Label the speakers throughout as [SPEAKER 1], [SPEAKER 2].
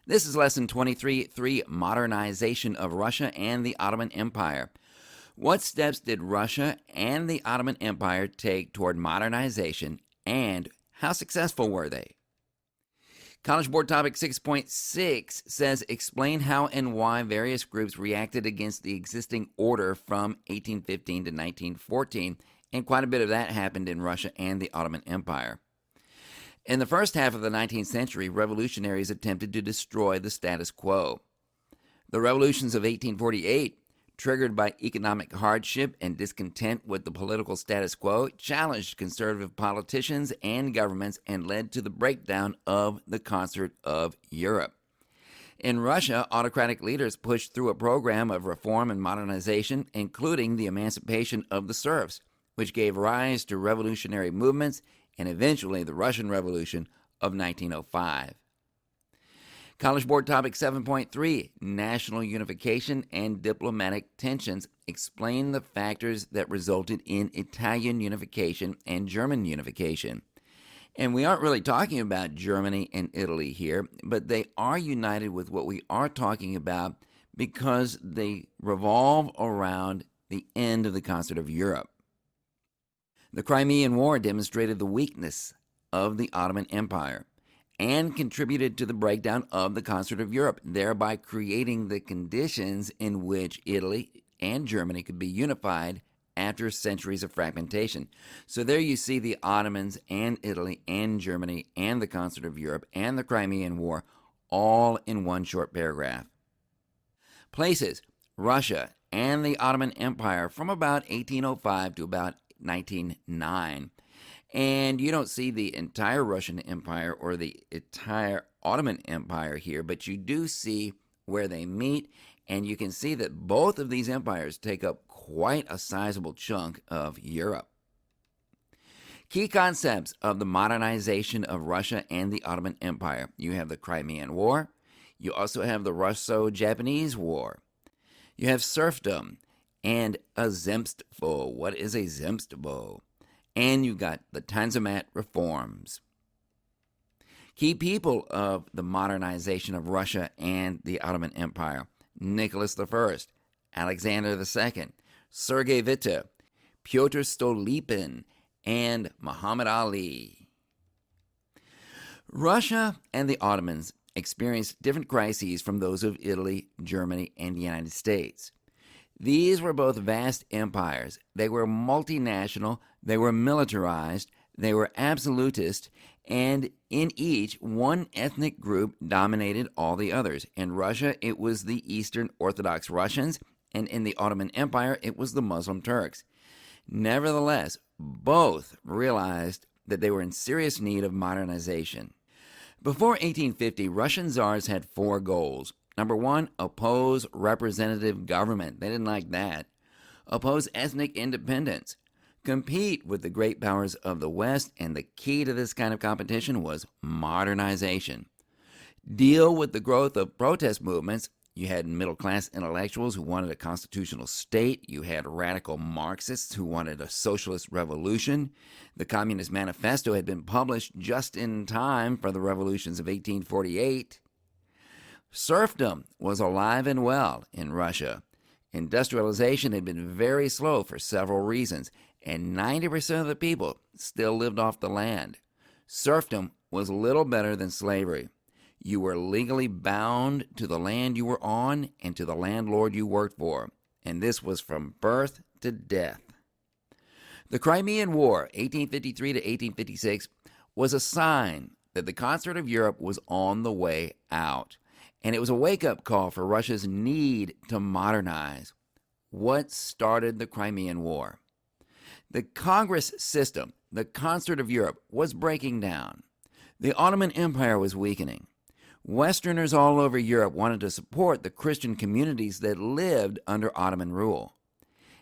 [SPEAKER 1] This is Lesson 23.3, Modernization of Russia and the Ottoman Empire. What steps did Russia and the Ottoman Empire take toward modernization, and how successful were they? College Board Topic 6.6 says, explain how and why various groups reacted against the existing order from 1815 to 1914, and quite a bit of that happened in Russia and the Ottoman Empire. In the first half of the 19th century, revolutionaries attempted to destroy the status quo. The revolutions of 1848, triggered by economic hardship and discontent with the political status quo, challenged conservative politicians and governments and led to the breakdown of the concert of Europe. In Russia, autocratic leaders pushed through a program of reform and modernization, including the emancipation of the serfs, which gave rise to revolutionary movements and eventually the Russian Revolution of 1905. College Board Topic 7.3, National Unification and Diplomatic Tensions. Explain the factors that resulted in Italian unification and German unification. And we aren't really talking about Germany and Italy here, but they are united with what we are talking about because they revolve around the end of the concert of Europe. The Crimean War demonstrated the weakness of the Ottoman Empire and contributed to the breakdown of the concert of Europe, thereby creating the conditions in which Italy and Germany could be unified after centuries of fragmentation. So there you see the Ottomans and Italy and Germany and the concert of Europe and the Crimean War all in one short paragraph. Places: Russia and the Ottoman Empire from about 1805 to about 1909. And you don't see the entire Russian Empire or the entire Ottoman Empire here, but you do see where they meet, and you can see that both of these empires take up quite a sizable chunk of Europe. Key concepts of the modernization of Russia and the Ottoman Empire. You have the Crimean War. You also have the Russo-Japanese War. You have serfdom and a zemstvo. What is a zemstvo? And you got the Tanzimat Reforms. Key people of the modernization of Russia and the Ottoman Empire: Nicholas I, Alexander II, Sergei Witte, Pyotr Stolypin, and Muhammad Ali. Russia and the Ottomans experienced different crises from those of Italy, Germany, and the United States. These were both vast empires. They were multinational, they were militarized, they were absolutist, and in each, one ethnic group dominated all the others. In Russia, it was the Eastern Orthodox Russians, and in the Ottoman Empire, it was the Muslim Turks. Nevertheless, both realized that they were in serious need of modernization. Before 1850, Russian czars had four goals. Number one, oppose representative government. They didn't like that. Oppose ethnic independence. Compete with the great powers of the West, and the key to this kind of competition was modernization. Deal with the growth of protest movements. You had middle-class intellectuals who wanted a constitutional state. You had radical Marxists who wanted a socialist revolution. The Communist Manifesto had been published just in time for the revolutions of 1848. Serfdom was alive and well in Russia. Industrialization had been very slow for several reasons, and 90% of the people still lived off the land. Serfdom was little better than slavery. You were legally bound to the land you were on and to the landlord you worked for, and this was from birth to death. The Crimean War, 1853 to 1856, was a sign that the concert of Europe was on the way out. And it was a wake-up call for Russia's need to modernize. What started the Crimean War? The Congress system, the concert of Europe, was breaking down. The Ottoman Empire was weakening. Westerners all over Europe wanted to support the Christian communities that lived under Ottoman rule.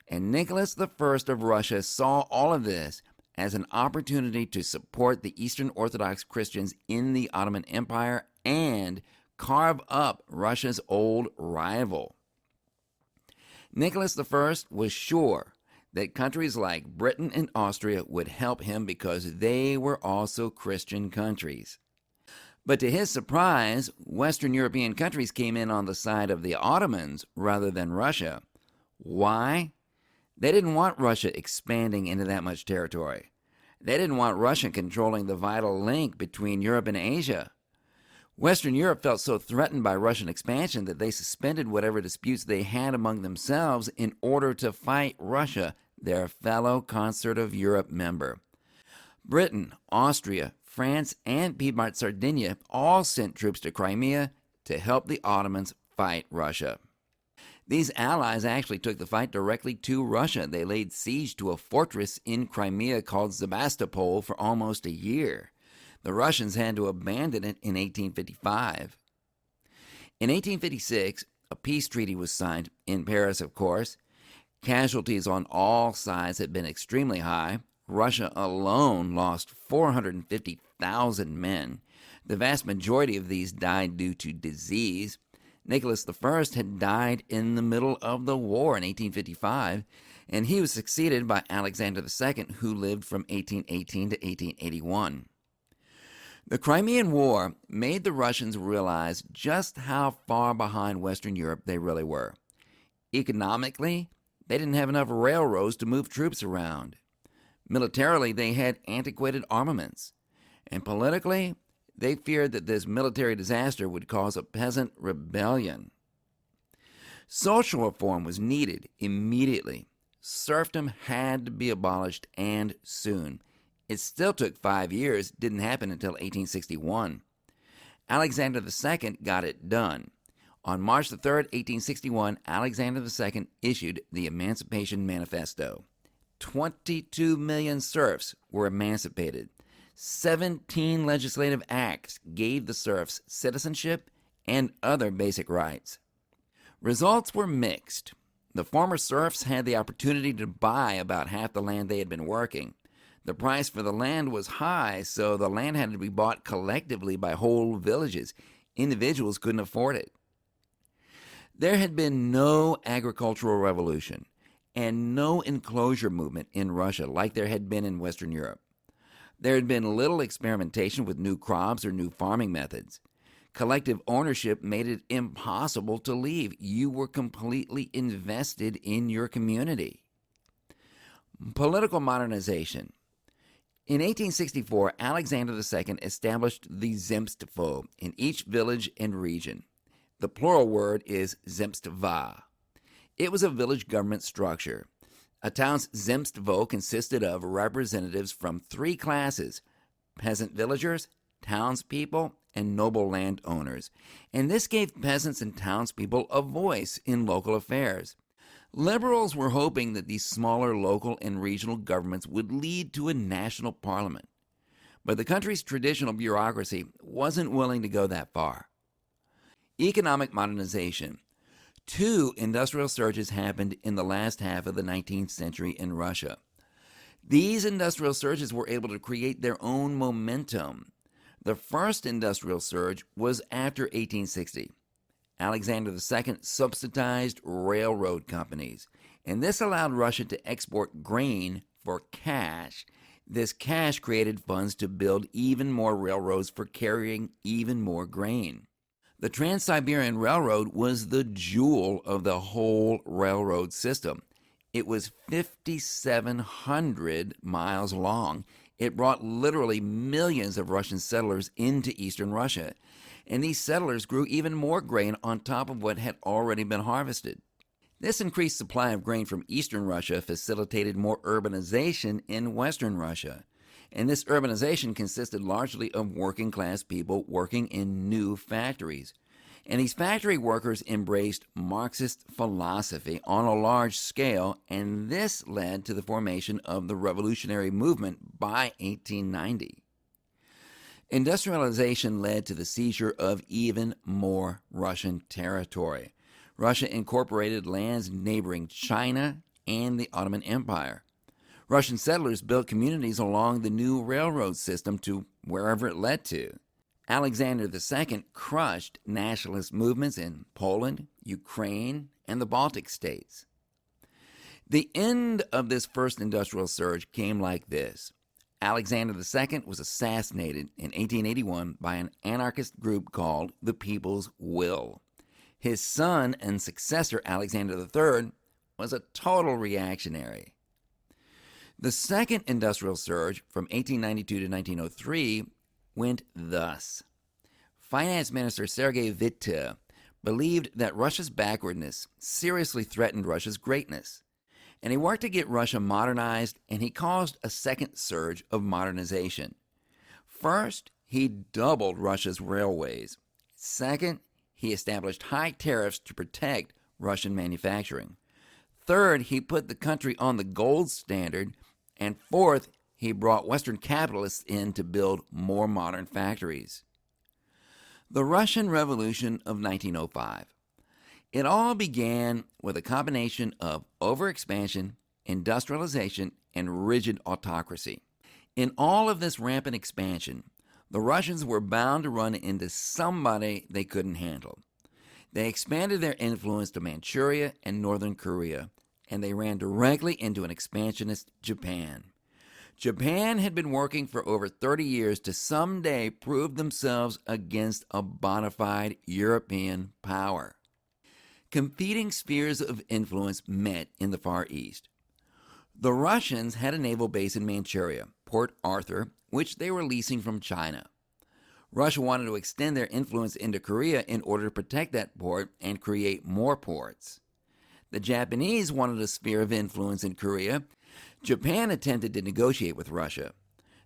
[SPEAKER 1] And Nicholas I of Russia saw all of this as an opportunity to support the Eastern Orthodox Christians in the Ottoman Empire and carve up Russia's old rival. Nicholas I was sure that countries like Britain and Austria would help him because they were also Christian countries. But to his surprise, Western European countries came in on the side of the Ottomans rather than Russia. Why? They didn't want Russia expanding into that much territory. They didn't want Russia controlling the vital link between Europe and Asia. Western Europe felt so threatened by Russian expansion that they suspended whatever disputes they had among themselves in order to fight Russia, their fellow Concert of Europe member. Britain, Austria, France, and Piedmont Sardinia all sent troops to Crimea to help the Ottomans fight Russia. These allies actually took the fight directly to Russia. They laid siege to a fortress in Crimea called Sebastopol for almost a year. The Russians had to abandon it in 1855. In 1856, a peace treaty was signed, in Paris, of course. Casualties on all sides had been extremely high. Russia alone lost 450,000 men. The vast majority of these died due to disease. Nicholas I had died in the middle of the war in 1855, and he was succeeded by Alexander II, who lived from 1818 to 1881. The Crimean War made the Russians realize just how far behind Western Europe they really were. Economically, they didn't have enough railroads to move troops around. Militarily, they had antiquated armaments. And politically, they feared that this military disaster would cause a peasant rebellion. Social reform was needed immediately. Serfdom had to be abolished, and soon. It still took 5 years, didn't happen until 1861. Alexander II got it done. On March 3, 1861, Alexander II issued the Emancipation Manifesto. 22 million serfs were emancipated. 17 legislative acts gave the serfs citizenship and other basic rights. Results were mixed. The former serfs had the opportunity to buy about half the land they had been working. The price for the land was high, so the land had to be bought collectively by whole villages. Individuals couldn't afford it. There had been no agricultural revolution and no enclosure movement in Russia like there had been in Western Europe. There had been little experimentation with new crops or new farming methods. Collective ownership made it impossible to leave. You were completely invested in your community. Political modernization. In 1864, Alexander II established the Zemstvo in each village and region. The plural word is Zemstva. It was a village government structure. A town's Zemstvo consisted of representatives from 3 classes: peasant villagers, townspeople, and noble landowners. And this gave peasants and townspeople a voice in local affairs. Liberals were hoping that these smaller local and regional governments would lead to a national parliament. But the country's traditional bureaucracy wasn't willing to go that far. Economic modernization. 2 industrial surges happened in the last half of the 19th century in Russia. These industrial surges were able to create their own momentum. The first industrial surge was after 1860. Alexander II subsidized railroad companies, and this allowed Russia to export grain for cash. This cash created funds to build even more railroads for carrying even more grain. The Trans-Siberian Railroad was the jewel of the whole railroad system. It was 5,700 miles long. It brought literally millions of Russian settlers into eastern Russia, and these settlers grew even more grain on top of what had already been harvested. This increased supply of grain from eastern Russia facilitated more urbanization in western Russia. And this urbanization consisted largely of working-class people working in new factories. And these factory workers embraced Marxist philosophy on a large scale, and this led to the formation of the revolutionary movement by 1890. Industrialization led to the seizure of even more Russian territory. Russia incorporated lands neighboring China and the Ottoman Empire. Russian settlers built communities along the new railroad system to wherever it led to. Alexander II crushed nationalist movements in Poland, Ukraine, and the Baltic states. The end of this first industrial surge came like this. Alexander II was assassinated in 1881 by an anarchist group called the People's Will. His son and successor, Alexander III, was a total reactionary. The second industrial surge from 1892 to 1903 went thus. Finance Minister Sergei Witte believed that Russia's backwardness seriously threatened Russia's greatness, and he worked to get Russia modernized, and he caused a second surge of modernization. First, he doubled Russia's railways. Second, he established high tariffs to protect Russian manufacturing. Third, he put the country on the gold standard. And fourth, he brought Western capitalists in to build more modern factories. The Russian Revolution of 1905. It all began with a combination of overexpansion, industrialization, and rigid autocracy. In all of this rampant expansion, the Russians were bound to run into somebody they couldn't handle. They expanded their influence to Manchuria and northern Korea, and they ran directly into an expansionist Japan. Japan had been working for over 30 years to someday prove themselves against a bona fide European power. Competing spheres of influence met in the Far East. The Russians had a naval base in Manchuria, Port Arthur, which they were leasing from China. Russia wanted to extend their influence into Korea in order to protect that port and create more ports. The Japanese wanted a sphere of influence in Korea. Japan attempted to negotiate with Russia.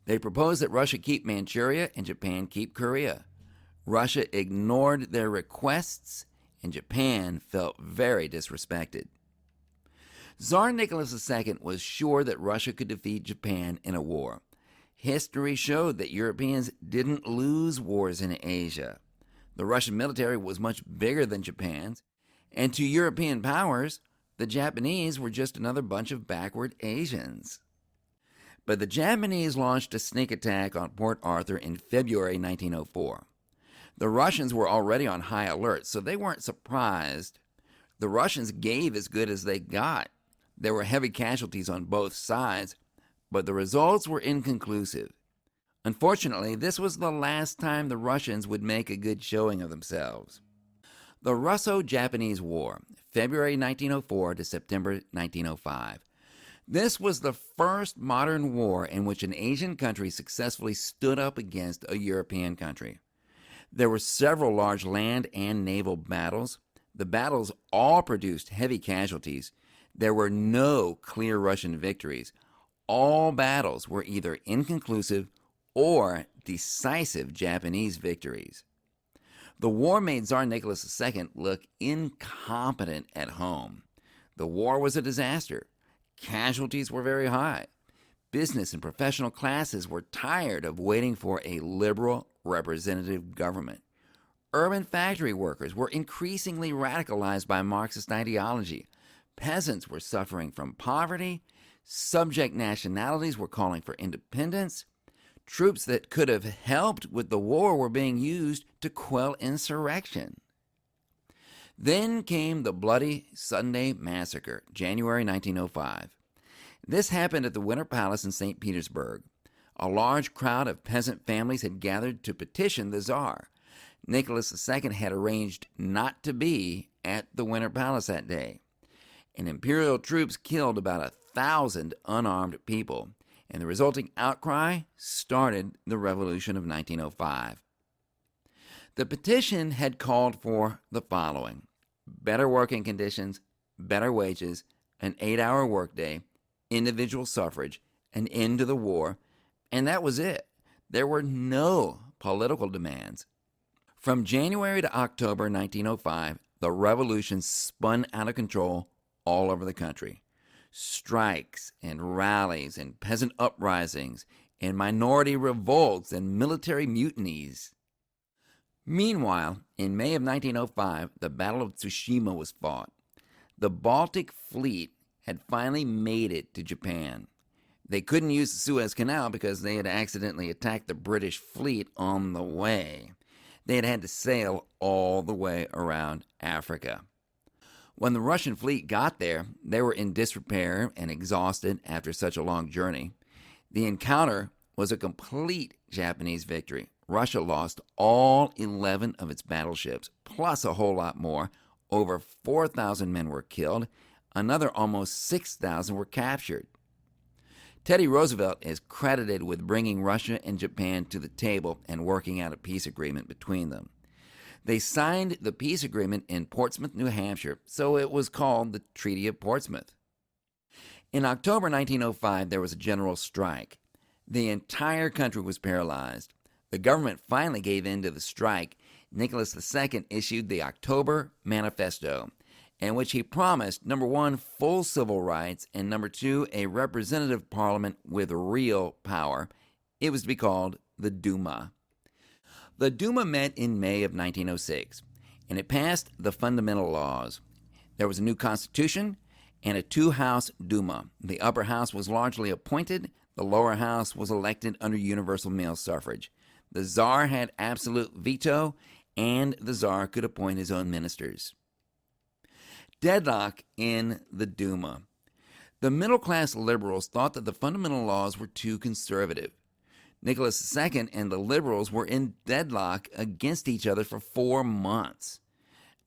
[SPEAKER 1] They proposed that Russia keep Manchuria and Japan keep Korea. Russia ignored their requests, and Japan felt very disrespected. Tsar Nicholas II was sure that Russia could defeat Japan in a war. History showed that Europeans didn't lose wars in Asia. The Russian military was much bigger than Japan's, and to European powers, the Japanese were just another bunch of backward Asians. But the Japanese launched a sneak attack on Port Arthur in February 1904. The Russians were already on high alert, so they weren't surprised. The Russians gave as good as they got. There were heavy casualties on both sides, but the results were inconclusive. Unfortunately, this was the last time the Russians would make a good showing of themselves. The Russo-Japanese War, February 1904 to September 1905. This was the first modern war in which an Asian country successfully stood up against a European country. There were several large land and naval battles. The battles all produced heavy casualties. There were no clear Russian victories. All battles were either inconclusive or decisive Japanese victories. The war made Tsar Nicholas II look incompetent at home. The war was a disaster. Casualties were very high. Business and professional classes were tired of waiting for a liberal representative government. Urban factory workers were increasingly radicalized by Marxist ideology. Peasants were suffering from poverty. Subject nationalities were calling for independence. Troops that could have helped with the war were being used to quell insurrection. Then came the Bloody Sunday Massacre, January 1905. This happened at the Winter Palace in St. Petersburg. A large crowd of peasant families had gathered to petition the Tsar. Nicholas II had arranged not to be at the Winter Palace that day. And imperial troops killed about 1,000 unarmed people, and the resulting outcry started the Revolution of 1905. The petition had called for the following: better working conditions, better wages, an 8-hour workday, individual suffrage, an end to the war, and that was it. There were no political demands. From January to October 1905, the revolution spun out of control all over the country. Strikes and rallies and peasant uprisings and minority revolts and military mutinies. Meanwhile, in May of 1905, the Battle of Tsushima was fought. The Baltic Fleet had finally made it to Japan. They couldn't use the Suez Canal because they had accidentally attacked the British fleet on the way. They had had to sail all the way around Africa. When the Russian fleet got there, they were in disrepair and exhausted after such a long journey. The encounter was a complete Japanese victory. Russia lost all 11 of its battleships, plus a whole lot more. Over 4,000 men were killed. Another almost 6,000 were captured. Teddy Roosevelt is credited with bringing Russia and Japan to the table and working out a peace agreement between them. They signed the peace agreement in Portsmouth, New Hampshire, so it was called the Treaty of Portsmouth. In October 1905, there was a general strike. The entire country was paralyzed. The government finally gave in to the strike. Nicholas II issued the October Manifesto, in which he promised, number one, full civil rights, and number two, a representative parliament with real power. It was to be called the Duma. The Duma met in May of 1906, and it passed the fundamental laws. There was a new constitution and a two-house Duma. The upper house was largely appointed. The lower house was elected under universal male suffrage. The Tsar had absolute veto, and the Tsar could appoint his own ministers. Deadlock in the Duma. The middle-class liberals thought that the fundamental laws were too conservative. Nicholas II and the liberals were in deadlock against each other for 4 months.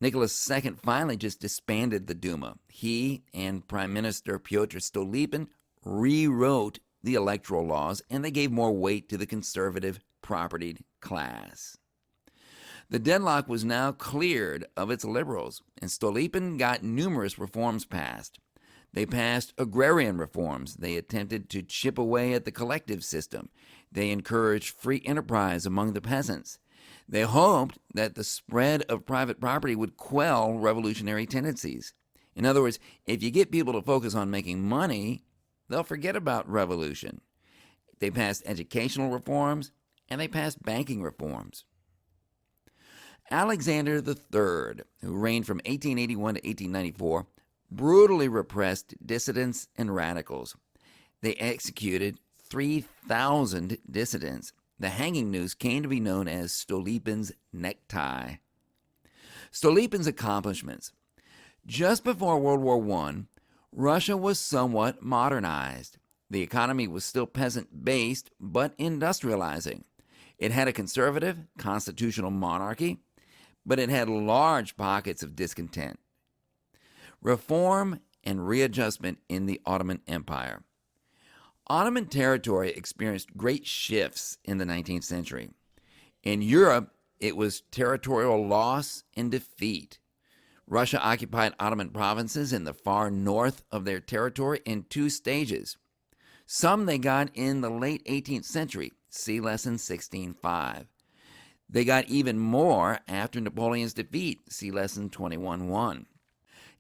[SPEAKER 1] Nicholas II finally just disbanded the Duma. He and Prime Minister Pyotr Stolypin rewrote the electoral laws, and they gave more weight to the conservative propertied class. The deadlock was now cleared of its liberals, and Stolypin got numerous reforms passed. They passed Agrarian Reforms. They attempted to chip away at the collective system. They encouraged free enterprise among the peasants. They hoped that the spread of private property would quell revolutionary tendencies. In other words, if you get people to focus on making money, they'll forget about revolution. They passed educational reforms, and they passed banking reforms. Alexander III, who reigned from 1881 to 1894, brutally repressed dissidents and radicals. They executed 3,000 dissidents. The hanging noose came to be known as Stolypin's necktie. Stolypin's accomplishments. Just before World War I, Russia was somewhat modernized. The economy was still peasant-based, but industrializing. It had a conservative, constitutional monarchy, but it had large pockets of discontent. Reform and readjustment in the Ottoman Empire. Ottoman territory experienced great shifts in the 19th century. In Europe, it was territorial loss and defeat. Russia occupied Ottoman provinces in the far north of their territory in 2 stages. Some they got in the late 18th century, see lesson 16.5. They got even more after Napoleon's defeat, see lesson 21.1.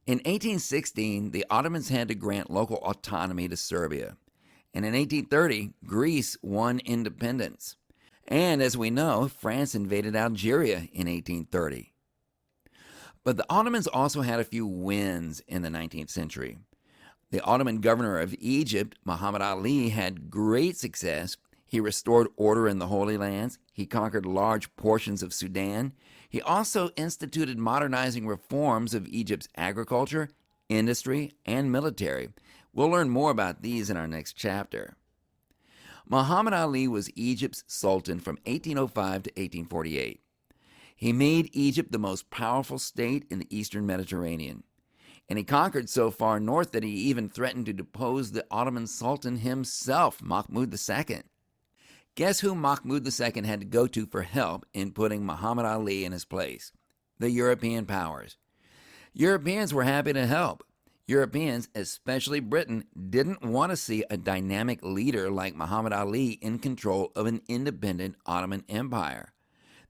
[SPEAKER 1] In 1816, the Ottomans had to grant local autonomy to Serbia. And in 1830, Greece won independence. And as we know, France invaded Algeria in 1830. But the Ottomans also had a few wins in the 19th century. The Ottoman governor of Egypt, Muhammad Ali, had great success. He restored order in the Holy Lands. He conquered large portions of Sudan. He also instituted modernizing reforms of Egypt's agriculture, industry, and military. We'll learn more about these in our next chapter. Muhammad Ali was Egypt's sultan from 1805 to 1848. He made Egypt the most powerful state in the eastern Mediterranean. And he conquered so far north that he even threatened to depose the Ottoman Sultan himself, Mahmud II. Guess who Mahmud II had to go to for help in putting Muhammad Ali in his place? The European powers. Europeans were happy to help. Europeans, especially Britain, didn't want to see a dynamic leader like Muhammad Ali in control of an independent Ottoman Empire.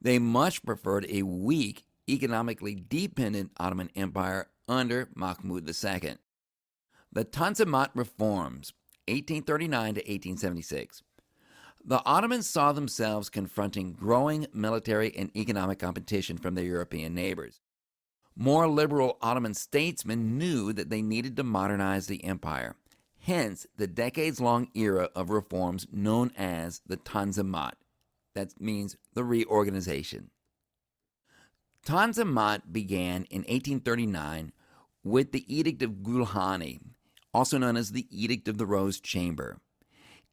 [SPEAKER 1] They much preferred a weak, economically dependent Ottoman Empire under Mahmud II. The Tanzimat Reforms, 1839 to 1876. The Ottomans saw themselves confronting growing military and economic competition from their European neighbors. More liberal Ottoman statesmen knew that they needed to modernize the empire. Hence, the decades-long era of reforms known as the Tanzimat. That means the reorganization. Tanzimat began in 1839 with the Edict of Gulhani, also known as the Edict of the Rose Chamber.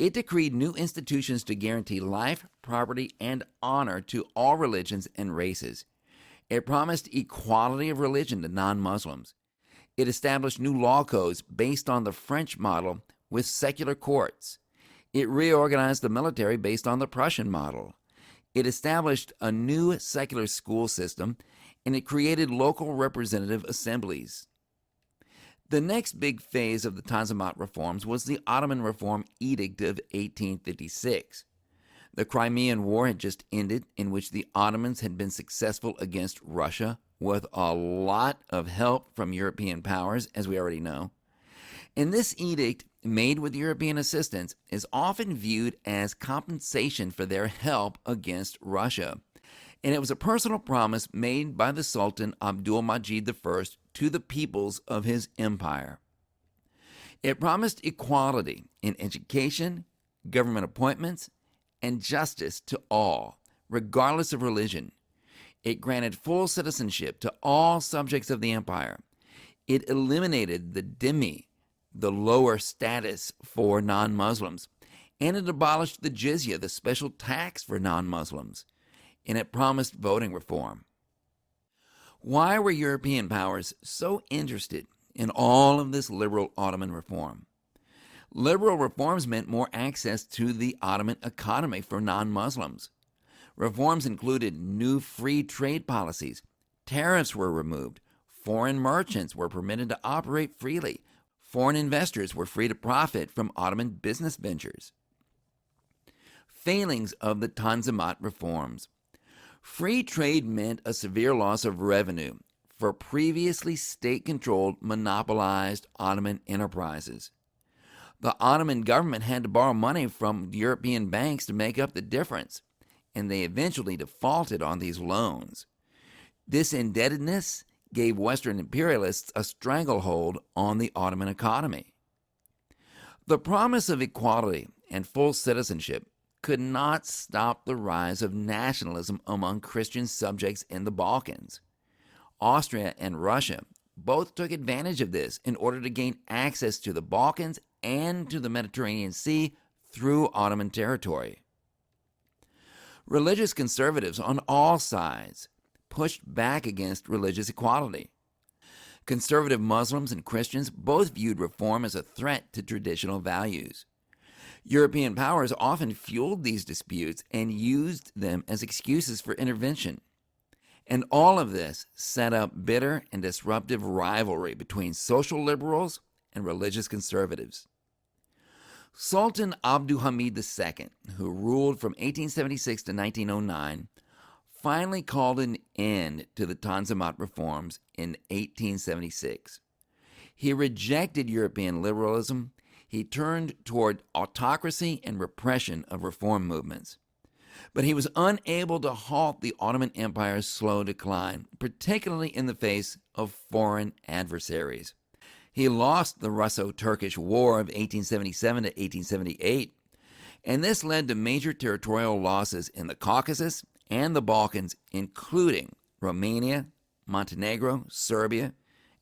[SPEAKER 1] It decreed new institutions to guarantee life, property, and honor to all religions and races. It promised equality of religion to non-Muslims. It established new law codes based on the French model with secular courts. It reorganized the military based on the Prussian model. It established a new secular school system, and it created local representative assemblies. The next big phase of the Tanzimat Reforms was the Ottoman Reform Edict of 1856. The Crimean War had just ended, in which the Ottomans had been successful against Russia with a lot of help from European powers, as we already know. And this edict, made with European assistance, is often viewed as compensation for their help against Russia. And it was a personal promise made by the Sultan Abdul-Majid I to the peoples of his empire. It promised equality in education, government appointments, and justice to all, regardless of religion. It granted full citizenship to all subjects of the empire. It eliminated the dhimmi, the lower status for non-Muslims, and it abolished the jizya, the special tax for non-Muslims, and it promised voting reform. Why were European powers so interested in all of this liberal Ottoman reform? Liberal reforms meant more access to the Ottoman economy for non-Muslims. Reforms included new free trade policies. Tariffs were removed. Foreign merchants were permitted to operate freely. Foreign investors were free to profit from Ottoman business ventures. Failings of the Tanzimat Reforms. Free trade meant a severe loss of revenue for previously state-controlled, monopolized Ottoman enterprises. The Ottoman government had to borrow money from European banks to make up the difference, and they eventually defaulted on these loans. This indebtedness gave Western imperialists a stranglehold on the Ottoman economy. The promise of equality and full citizenship could not stop the rise of nationalism among Christian subjects in the Balkans. Austria and Russia both took advantage of this in order to gain access to the Balkans and to the Mediterranean Sea through Ottoman territory. Religious conservatives on all sides pushed back against religious equality. Conservative Muslims and Christians both viewed reform as a threat to traditional values. European powers often fueled these disputes and used them as excuses for intervention. And all of this set up bitter and disruptive rivalry between social liberals and religious conservatives. Sultan Abdulhamid II, who ruled from 1876 to 1909, finally called an end to the Tanzimat Reforms in 1876. He rejected European liberalism. He turned toward autocracy and repression of reform movements. But he was unable to halt the Ottoman Empire's slow decline, particularly in the face of foreign adversaries. He lost the Russo-Turkish War of 1877 to 1878, and this led to major territorial losses in the Caucasus and the Balkans, including Romania, Montenegro, Serbia,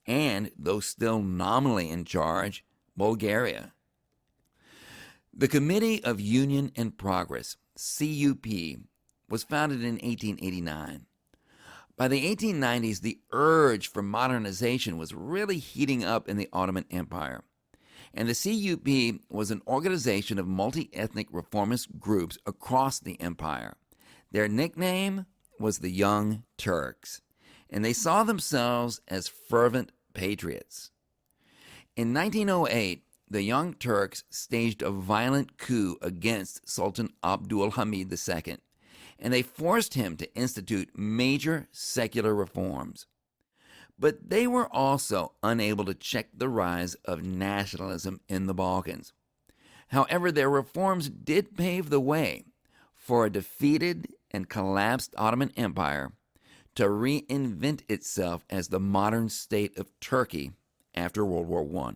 [SPEAKER 1] and, though still nominally in charge, Bulgaria. The Committee of Union and Progress, CUP, was founded in 1889. By the 1890s, the urge for modernization was really heating up in the Ottoman Empire, and the CUP was an organization of multi-ethnic reformist groups across the empire. Their nickname was the Young Turks, and they saw themselves as fervent patriots. In 1908, the Young Turks staged a violent coup against Sultan Abdulhamid II, and they forced him to institute major secular reforms. But they were also unable to check the rise of nationalism in the Balkans. However, their reforms did pave the way for a defeated and collapsed Ottoman Empire to reinvent itself as the modern state of Turkey after World War I.